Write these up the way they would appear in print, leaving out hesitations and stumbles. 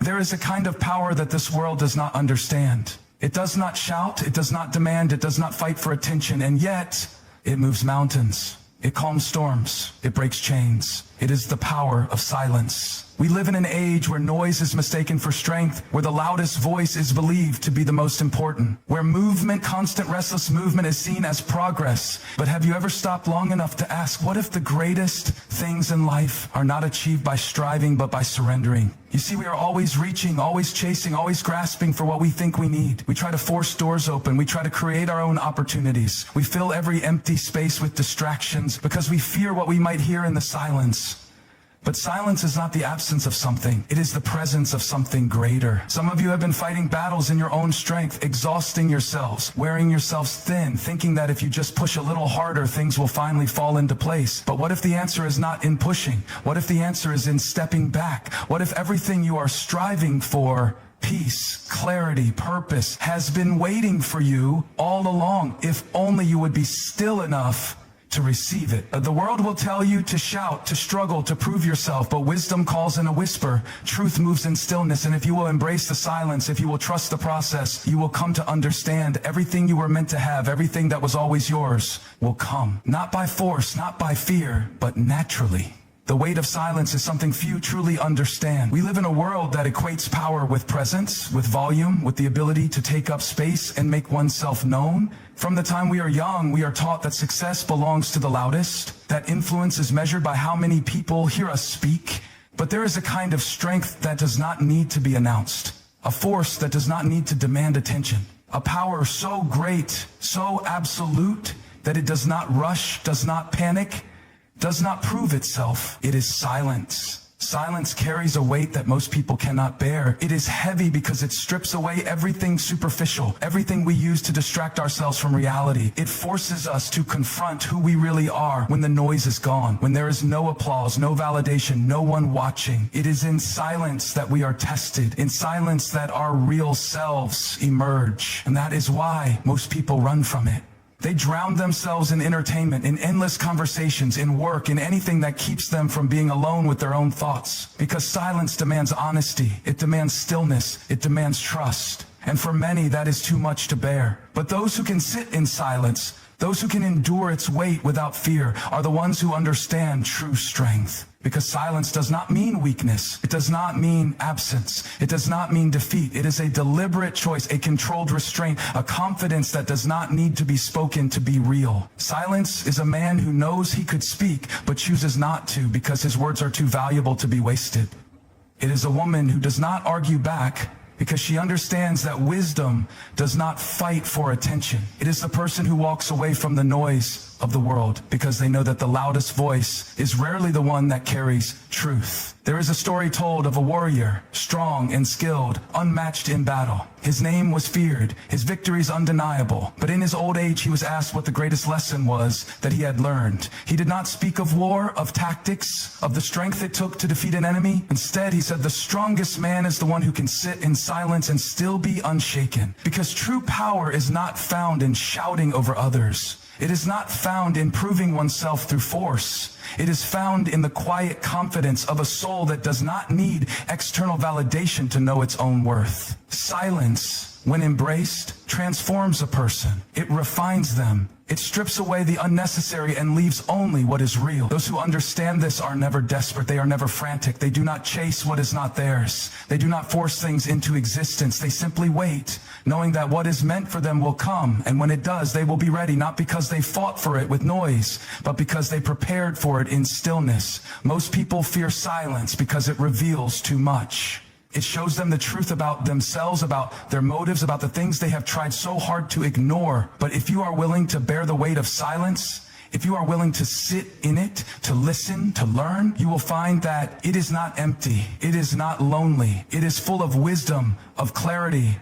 There is a kind of power that this world does not understand. It does not shout, it does not demand, it does not fight for attention, and yet it moves mountains. It calms storms. It breaks chains. It is the power of silence. We live in an age where noise is mistaken for strength, where the loudest voice is believed to be the most important, where movement, constant restless movement, is seen as progress. But have you ever stopped long enough to ask, what if the greatest things in life are not achieved by striving, but by surrendering? You see, we are always reaching, always chasing, always grasping for what we think we need. We try to force doors open. We try to create our own opportunities. We fill every empty space with distractions because we fear what we might hear in the silence. But silence is not the absence of something. It is the presence of something greater. Some of you have been fighting battles in your own strength, exhausting yourselves, wearing yourselves thin, thinking that if you just push a little harder, things will finally fall into place. But what if the answer is not in pushing? What if the answer is in stepping back? What if everything you are striving for, peace, clarity, purpose, has been waiting for you all along, if only you would be still enough to receive it? The world will tell you to shout, to struggle, to prove yourself, but wisdom calls in a whisper. Truth moves in stillness, and if you will embrace the silence, if you will trust the process, you will come to understand everything you were meant to have, everything that was always yours will come. Not by force, not by fear, but naturally. The weight of silence is something few truly understand. We live in a world that equates power with presence, with volume, with the ability to take up space and make oneself known. From the time we are young, we are taught that success belongs to the loudest, that influence is measured by how many people hear us speak. But there is a kind of strength that does not need to be announced, a force that does not need to demand attention, a power so great, so absolute, that it does not rush, does not panic, does not prove itself. It is silence. Silence carries a weight that most people cannot bear. It is heavy because it strips away everything superficial, everything we use to distract ourselves from reality. It forces us to confront who we really are when the noise is gone, when there is no applause, no validation, no one watching. It is in silence that we are tested, in silence that our real selves emerge. And that is why most people run from it. They drown themselves in entertainment, in endless conversations, in work, in anything that keeps them from being alone with their own thoughts. Because silence demands honesty, it demands stillness, it demands trust. And for many, that is too much to bear. But those who can sit in silence, those who can endure its weight without fear, are the ones who understand true strength. Because silence does not mean weakness. It does not mean absence. It does not mean defeat. It is a deliberate choice, a controlled restraint, a confidence that does not need to be spoken to be real. Silence is a man who knows he could speak, but chooses not to because his words are too valuable to be wasted. It is a woman who does not argue back, because she understands that wisdom does not fight for attention. It is the person who walks away from the noise of the world because they know that the loudest voice is rarely the one that carries truth. There is a story told of a warrior, strong and skilled, unmatched in battle. His name was feared, his victories undeniable. But in his old age, he was asked what the greatest lesson was that he had learned. He did not speak of war, of tactics, of the strength it took to defeat an enemy. Instead, he said, the strongest man is the one who can sit in silence and still be unshaken. Because true power is not found in shouting over others. It is not found in proving oneself through force. It is found in the quiet confidence of a soul that does not need external validation to know its own worth. Silence, when embraced, transforms a person. It refines them. It strips away the unnecessary and leaves only what is real. Those who understand this are never desperate. They are never frantic. They do not chase what is not theirs. They do not force things into existence. They simply wait, knowing that what is meant for them will come. And when it does, they will be ready, not because they fought for it with noise, but because they prepared for it in stillness. Most people fear silence because it reveals too much. It shows them the truth about themselves, about their motives, about the things they have tried so hard to ignore. But if you are willing to bear the weight of silence, if you are willing to sit in it, to listen, to learn, you will find that it is not empty. It is not lonely. It is full of wisdom, of clarity,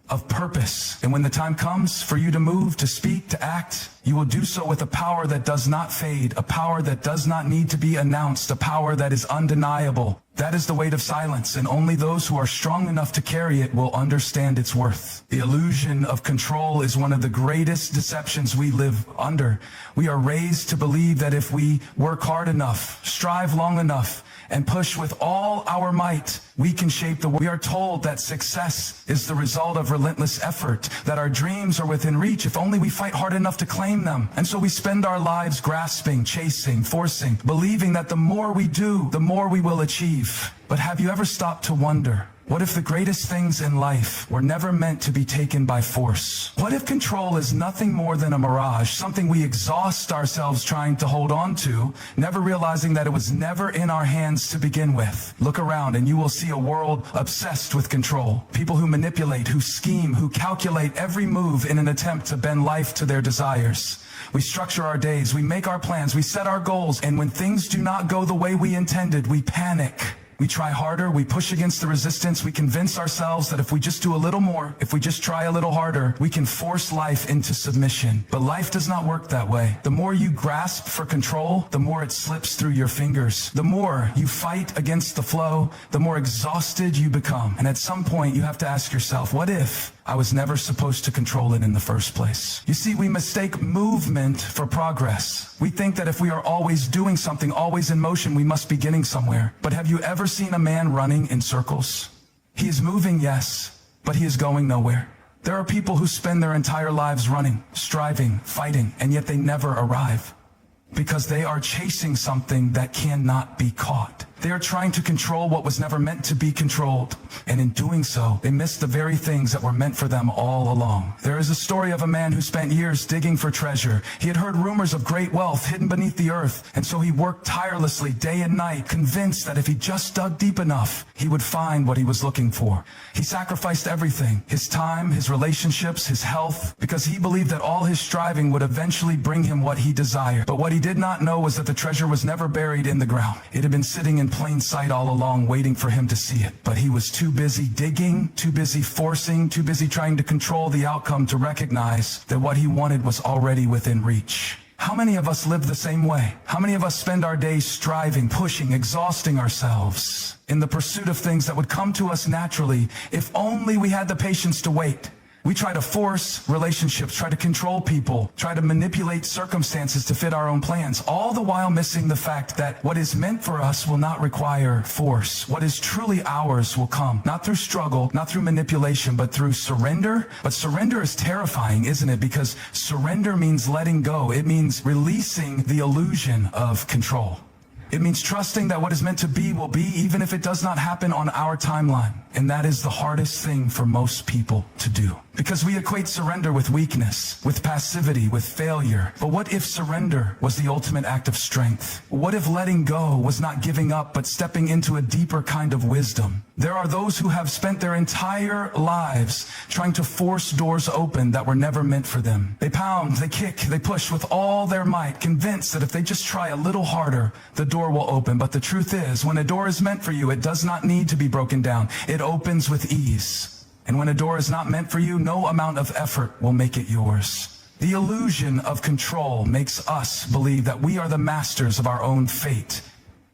of purpose. And when the time comes for you to move, to speak, to act, you will do so with a power that does not fade, a power that does not need to be announced, a power that is undeniable. That is the weight of silence, and only those who are strong enough to carry it will understand its worth. The illusion of control is one of the greatest deceptions we live under. We are raised to believe that if we work hard enough, strive long enough, and push with all our might, we can shape the world. We are told that success is the result of relentless effort, that our dreams are within reach if only we fight hard enough to claim them. And so we spend our lives grasping, chasing, forcing, believing that the more we do, the more we will achieve. But have you ever stopped to wonder, what if the greatest things in life were never meant to be taken by force? What if control is nothing more than a mirage, something we exhaust ourselves trying to hold on to, never realizing that it was never in our hands to begin with? Look around and you will see a world obsessed with control. People who manipulate, who scheme, who calculate every move in an attempt to bend life to their desires. We structure our days, we make our plans, we set our goals, and when things do not go the way we intended, we panic. We try harder, we push against the resistance, we convince ourselves that if we just do a little more, if we just try a little harder, we can force life into submission. But life does not work that way. The more you grasp for control, the more it slips through your fingers. The more you fight against the flow, the more exhausted you become. And at some point, you have to ask yourself, what if I was never supposed to control it in the first place? You see, we mistake movement for progress. We think that if we are always doing something, always in motion, we must be getting somewhere. But have you ever seen a man running in circles? He is moving, yes, but he is going nowhere. There are people who spend their entire lives running, striving, fighting, and yet they never arrive. Because they are chasing something that cannot be caught. They are trying to control what was never meant to be controlled. And in doing so, they miss the very things that were meant for them all along. There is a story of a man who spent years digging for treasure. He had heard rumors of great wealth hidden beneath the earth. And so he worked tirelessly day and night, convinced that if he just dug deep enough, he would find what he was looking for. He sacrificed everything, his time, his relationships, his health, because he believed that all his striving would eventually bring him what he desired. But what he did not know was that the treasure was never buried in the ground. It had been sitting in plain sight all along, waiting for him to see it. But he was too busy digging, too busy forcing, too busy trying to control the outcome to recognize that what he wanted was already within reach. How many of us live the same way? How many of us spend our days striving, pushing, exhausting ourselves in the pursuit of things that would come to us naturally if only we had the patience to wait? We try to force relationships, try to control people, try to manipulate circumstances to fit our own plans, all the while missing the fact that what is meant for us will not require force. What is truly ours will come, not through struggle, not through manipulation, but through surrender. But surrender is terrifying, isn't it? Because surrender means letting go. It means releasing the illusion of control. It means trusting that what is meant to be will be, even if it does not happen on our timeline. And that is the hardest thing for most people to do. Because we equate surrender with weakness, with passivity, with failure. But what if surrender was the ultimate act of strength? What if letting go was not giving up, but stepping into a deeper kind of wisdom? There are those who have spent their entire lives trying to force doors open that were never meant for them. They pound, they kick, they push with all their might, convinced that if they just try a little harder, the door will open. But the truth is, when a door is meant for you, it does not need to be broken down. It opens with ease. And when a door is not meant for you, no amount of effort will make it yours. The illusion of control makes us believe that we are the masters of our own fate.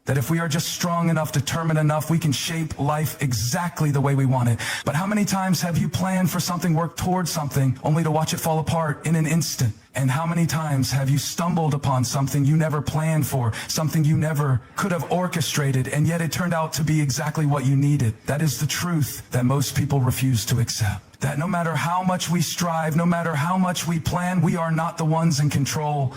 That if we are just strong enough, determined enough, we can shape life exactly the way we want it. But how many times have you planned for something, worked towards something, only to watch it fall apart in an instant? And how many times have you stumbled upon something you never planned for, something you never could have orchestrated, and yet it turned out to be exactly what you needed? That is the truth that most people refuse to accept. That no matter how much we strive, no matter how much we plan, we are not the ones in control.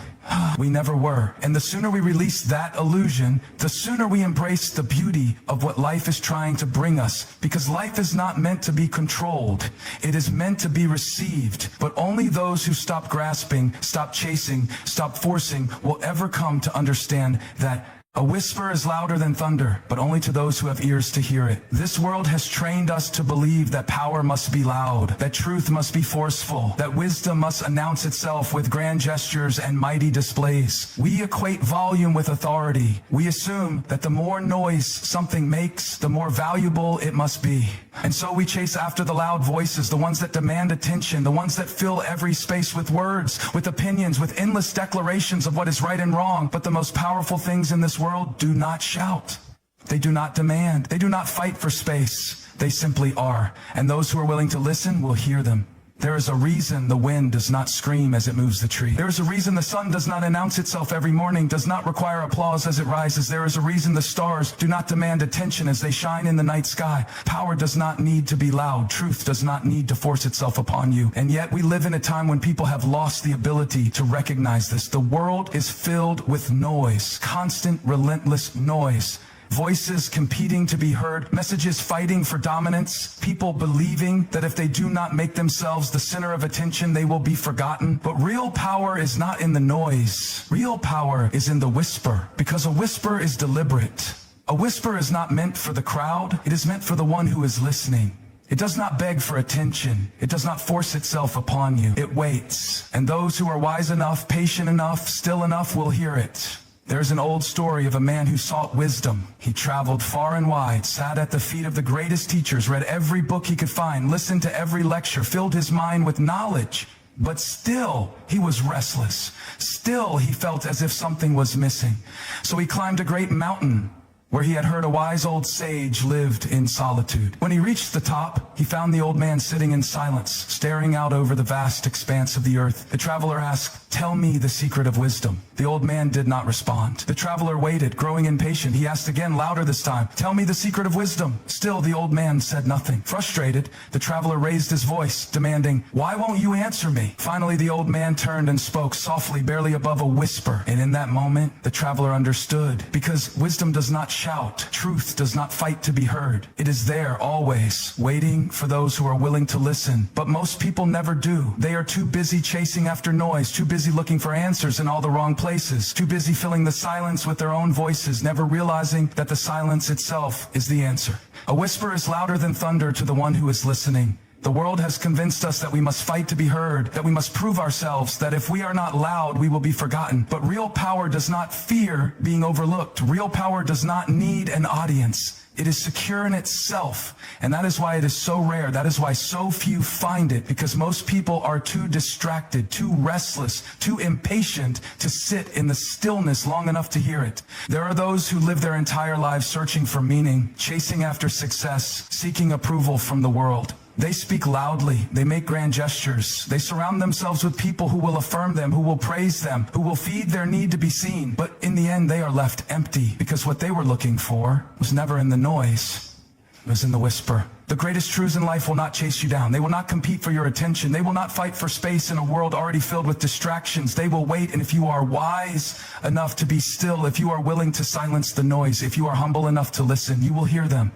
We never were. And the sooner we release that illusion, the sooner we embrace the beauty of what life is trying to bring us. Because life is not meant to be controlled. It is meant to be received. But only those who stop grasping, stop chasing, stop forcing will ever come to understand that a whisper is louder than thunder, but only to those who have ears to hear it. This world has trained us to believe that power must be loud, that truth must be forceful, that wisdom must announce itself with grand gestures and mighty displays. We equate volume with authority. We assume that the more noise something makes, the more valuable it must be. And so we chase after the loud voices, the ones that demand attention, the ones that fill every space with words, with opinions, with endless declarations of what is right and wrong. But the most powerful things in this world do not shout. They do not demand. They do not fight for space. They simply are. And those who are willing to listen will hear them. There is a reason the wind does not scream as it moves the tree. There is a reason the sun does not announce itself every morning, does not require applause as it rises. There is a reason the stars do not demand attention as they shine in the night sky. Power does not need to be loud. Truth does not need to force itself upon you. And yet we live in a time when people have lost the ability to recognize this. The world is filled with noise, constant, relentless noise. Voices competing to be heard, messages fighting for dominance, people believing that if they do not make themselves the center of attention, they will be forgotten. But real power is not in the noise. Real power is in the whisper, because a whisper is deliberate. A whisper is not meant for the crowd. It is meant for the one who is listening. It does not beg for attention. It does not force itself upon you. It waits. And those who are wise enough, patient enough, still enough will hear it. There's an old story of a man who sought wisdom. He traveled far and wide, sat at the feet of the greatest teachers, read every book he could find, listened to every lecture, filled his mind with knowledge. But still, he was restless. Still, he felt as if something was missing. So he climbed a great mountain where he had heard a wise old sage lived in solitude. When he reached the top, he found the old man sitting in silence, staring out over the vast expanse of the earth. The traveler asked, "Tell me the secret of wisdom." The old man did not respond. The traveler waited, growing impatient. He asked again, louder this time, "Tell me the secret of wisdom." Still, the old man said nothing. Frustrated, the traveler raised his voice, demanding, "Why won't you answer me?" Finally, the old man turned and spoke softly, barely above a whisper. And in that moment, the traveler understood. Because wisdom does not shout. Truth does not fight to be heard. It is there always, waiting for those who are willing to listen. But most people never do. They are too busy chasing after noise, too busy looking for answers in all the wrong places, too busy filling the silence with their own voices, never realizing that the silence itself is the answer. A whisper is louder than thunder to the one who is listening. The world has convinced us that we must fight to be heard, that we must prove ourselves, that if we are not loud, we will be forgotten. But real power does not fear being overlooked. Real power does not need an audience. It is secure in itself, and that is why it is so rare. That is why so few find it, because most people are too distracted, too restless, too impatient to sit in the stillness long enough to hear it. There are those who live their entire lives searching for meaning, chasing after success, seeking approval from the world. They speak loudly, they make grand gestures, they surround themselves with people who will affirm them, who will praise them, who will feed their need to be seen. But in the end, they are left empty, because what they were looking for was never in the noise, it was in the whisper. The greatest truths in life will not chase you down. They will not compete for your attention. They will not fight for space in a world already filled with distractions. They will wait, and if you are wise enough to be still, if you are willing to silence the noise, if you are humble enough to listen, you will hear them.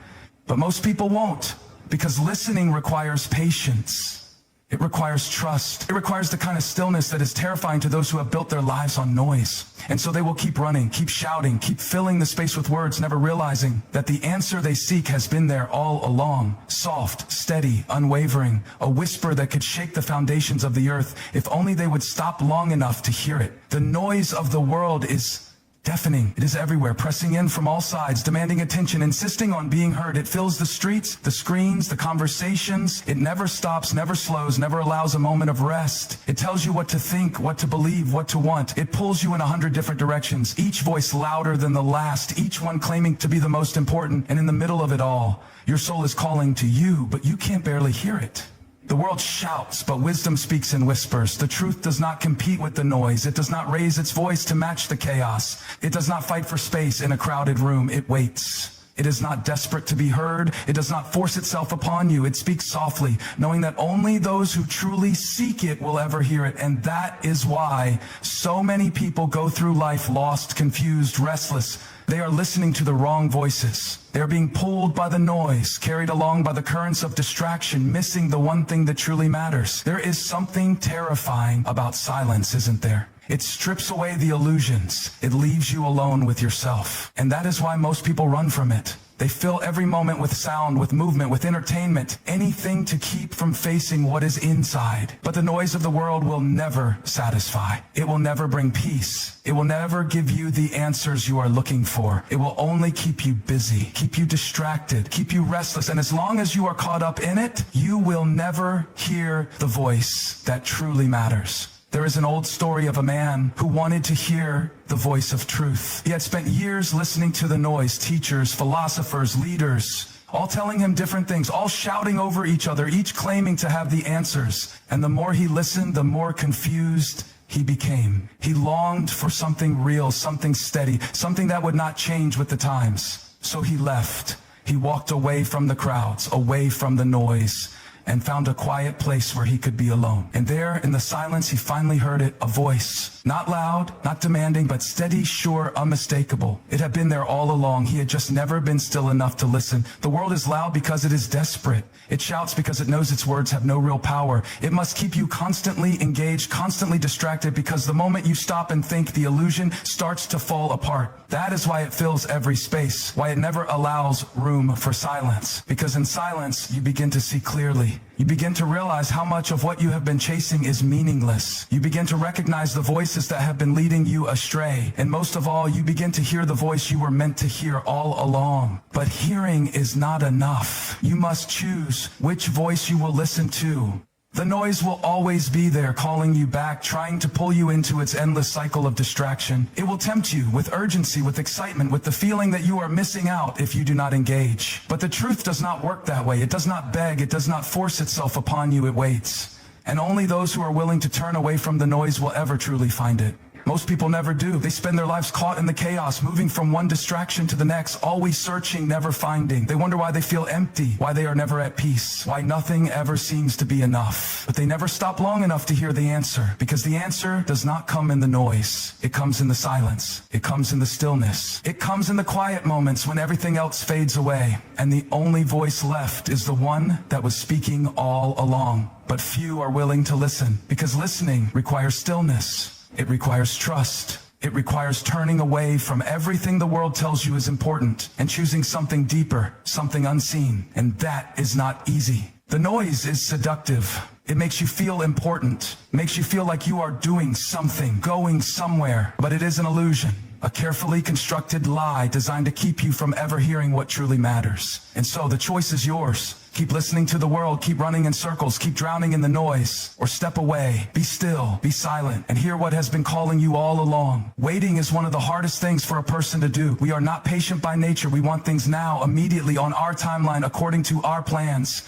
But most people won't. Because listening requires patience. It requires trust. It requires the kind of stillness that is terrifying to those who have built their lives on noise. And so they will keep running, keep shouting, keep filling the space with words, never realizing that the answer they seek has been there all along. Soft, steady, unwavering, a whisper that could shake the foundations of the earth if only they would stop long enough to hear it. The noise of the world is deafening. It is everywhere, pressing in from all sides, demanding attention, insisting on being heard. It fills the streets, the screens, the conversations. It never stops, never slows, never allows a moment of rest. It tells you what to think, what to believe, what to want. It pulls you in 100 different directions, each voice louder than the last, each one claiming to be the most important. And in the middle of it all, your soul is calling to you, but you can't barely hear it. The world shouts, but wisdom speaks in whispers. The truth does not compete with the noise. It does not raise its voice to match the chaos. It does not fight for space in a crowded room. It waits. It is not desperate to be heard. It does not force itself upon you. It speaks softly, knowing that only those who truly seek it will ever hear it. And that is why so many people go through life lost, confused, restless. They are listening to the wrong voices. They are being pulled by the noise, carried along by the currents of distraction, missing the one thing that truly matters. There is something terrifying about silence, isn't there? It strips away the illusions. It leaves you alone with yourself. And that is why most people run from it. They fill every moment with sound, with movement, with entertainment, anything to keep from facing what is inside. But the noise of the world will never satisfy. It will never bring peace. It will never give you the answers you are looking for. It will only keep you busy, keep you distracted, keep you restless. And as long as you are caught up in it, you will never hear the voice that truly matters. There is an old story of a man who wanted to hear the voice of truth. He had spent years listening to the noise, teachers, philosophers, leaders, all telling him different things, all shouting over each other, each claiming to have the answers. And the more he listened, the more confused he became. He longed for something real, something steady, something that would not change with the times. So he left. He walked away from the crowds, away from the noise, and found a quiet place where he could be alone. And there, in the silence, he finally heard it, a voice. Not loud, not demanding, but steady, sure, unmistakable. It had been there all along. He had just never been still enough to listen. The world is loud because it is desperate. It shouts because it knows its words have no real power. It must keep you constantly engaged, constantly distracted, because the moment you stop and think, the illusion starts to fall apart. That is why it fills every space, why it never allows room for silence. Because in silence, you begin to see clearly. You begin to realize how much of what you have been chasing is meaningless. You begin to recognize the voices that have been leading you astray. And most of all, you begin to hear the voice you were meant to hear all along. But hearing is not enough. You must choose which voice you will listen to. The noise will always be there, calling you back, trying to pull you into its endless cycle of distraction. It will tempt you with urgency, with excitement, with the feeling that you are missing out if you do not engage. But the truth does not work that way. It does not beg. It does not force itself upon you. It waits. And only those who are willing to turn away from the noise will ever truly find it. Most people never do. They spend their lives caught in the chaos, moving from one distraction to the next, always searching, never finding. They wonder why they feel empty, why they are never at peace, why nothing ever seems to be enough. But they never stop long enough to hear the answer, because the answer does not come in the noise. It comes in the silence. It comes in the stillness. It comes in the quiet moments when everything else fades away, and the only voice left is the one that was speaking all along. But few are willing to listen, because listening requires stillness. It requires trust. It requires turning away from everything the world tells you is important and choosing something deeper, something unseen. And that is not easy. The noise is seductive. It makes you feel important, makes you feel like you are doing something, going somewhere. But it is an illusion, a carefully constructed lie designed to keep you from ever hearing what truly matters. And so the choice is yours. Keep listening to the world, keep running in circles, keep drowning in the noise, or step away, be still, be silent, and hear what has been calling you all along. Waiting is one of the hardest things for a person to do. We are not patient by nature. We want things now, immediately, on our timeline, according to our plans.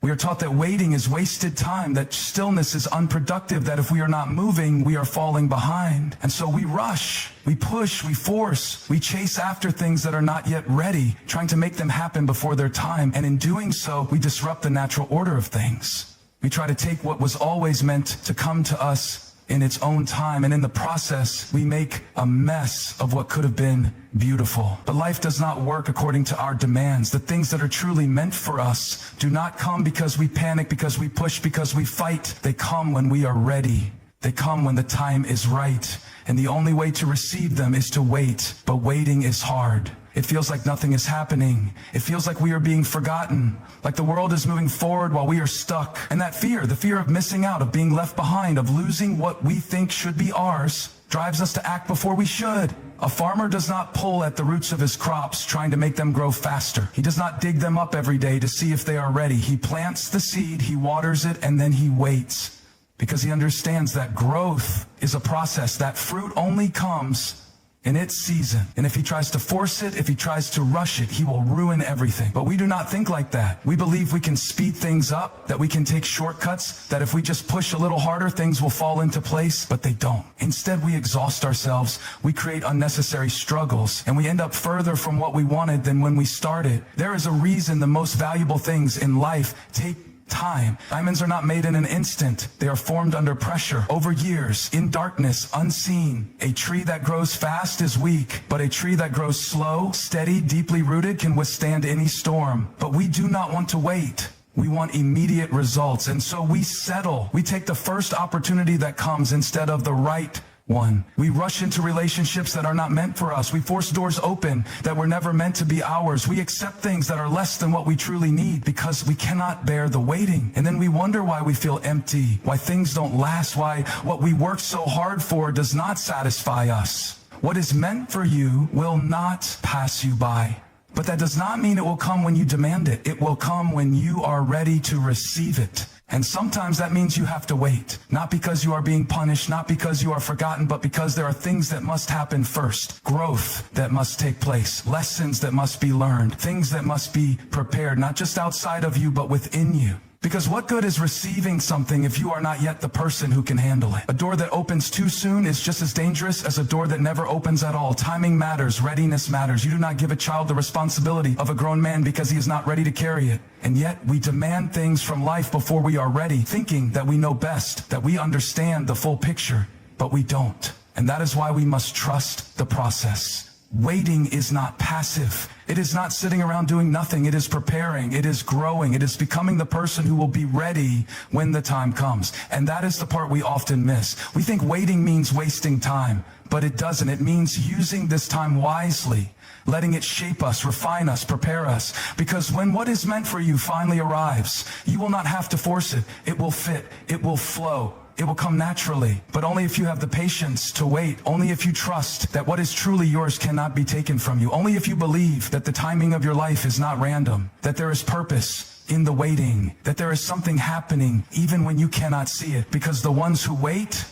We are taught that waiting is wasted time, that stillness is unproductive, that if we are not moving, we are falling behind. And so we rush, we push, we force, we chase after things that are not yet ready, trying to make them happen before their time. And in doing so, we disrupt the natural order of things. We try to take what was always meant to come to us in its own time, and in the process, we make a mess of what could have been beautiful. But life does not work according to our demands. The things that are truly meant for us do not come because we panic, because we push, because we fight. They come when we are ready. They come when the time is right. And the only way to receive them is to wait. But waiting is hard. It feels like nothing is happening. It feels like we are being forgotten, like the world is moving forward while we are stuck. And that fear, the fear of missing out, of being left behind, of losing what we think should be ours, drives us to act before we should. A farmer does not pull at the roots of his crops trying to make them grow faster. He does not dig them up every day to see if they are ready. He plants the seed, he waters it, and then he waits. Because he understands that growth is a process, that fruit only comes in its season. And if he tries to force it, if he tries to rush it, he will ruin everything. But we do not think like that. We believe we can speed things up, that we can take shortcuts, that if we just push a little harder, things will fall into place, but they don't. Instead, we exhaust ourselves, we create unnecessary struggles, and we end up further from what we wanted than when we started. There is a reason the most valuable things in life take time. Diamonds are not made in an instant. They are formed under pressure, over years, in darkness, unseen. A tree that grows fast is weak, but a tree that grows slow, steady, deeply rooted can withstand any storm. But we do not want to wait. We want immediate results, and so we settle. We take the first opportunity that comes instead of the right one. We rush into relationships that are not meant for us. We force doors open that were never meant to be ours. We accept things that are less than what we truly need because we cannot bear the waiting. And then we wonder why we feel empty, why things don't last, why what we work so hard for does not satisfy us. What is meant for you will not pass you by. But that does not mean it will come when you demand it. It will come when you are ready to receive it. And sometimes that means you have to wait, not because you are being punished, not because you are forgotten, but because there are things that must happen first, growth that must take place, lessons that must be learned, things that must be prepared, not just outside of you, but within you. Because what good is receiving something if you are not yet the person who can handle it? A door that opens too soon is just as dangerous as a door that never opens at all. Timing matters. Readiness matters. You do not give a child the responsibility of a grown man because he is not ready to carry it. And yet we demand things from life before we are ready, thinking that we know best, that we understand the full picture, but we don't. And that is why we must trust the process. Waiting is not passive. It is not sitting around doing nothing. It is preparing. It is growing. It is becoming the person who will be ready when the time comes. And that is the part we often miss. We think waiting means wasting time, but it doesn't. It means using this time wisely, letting it shape us, refine us, prepare us. Because when what is meant for you finally arrives, you will not have to force it. It will fit. It will flow. It will come naturally, but only if you have the patience to wait, only if you trust that what is truly yours cannot be taken from you, only if you believe that the timing of your life is not random, that there is purpose in the waiting, that there is something happening even when you cannot see it. Because the ones who wait,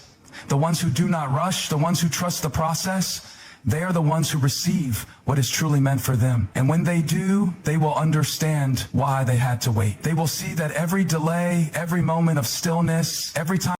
the ones who do not rush, the ones who trust the process, they are the ones who receive what is truly meant for them. And when they do, they will understand why they had to wait. They will see that every delay, every moment of stillness, every time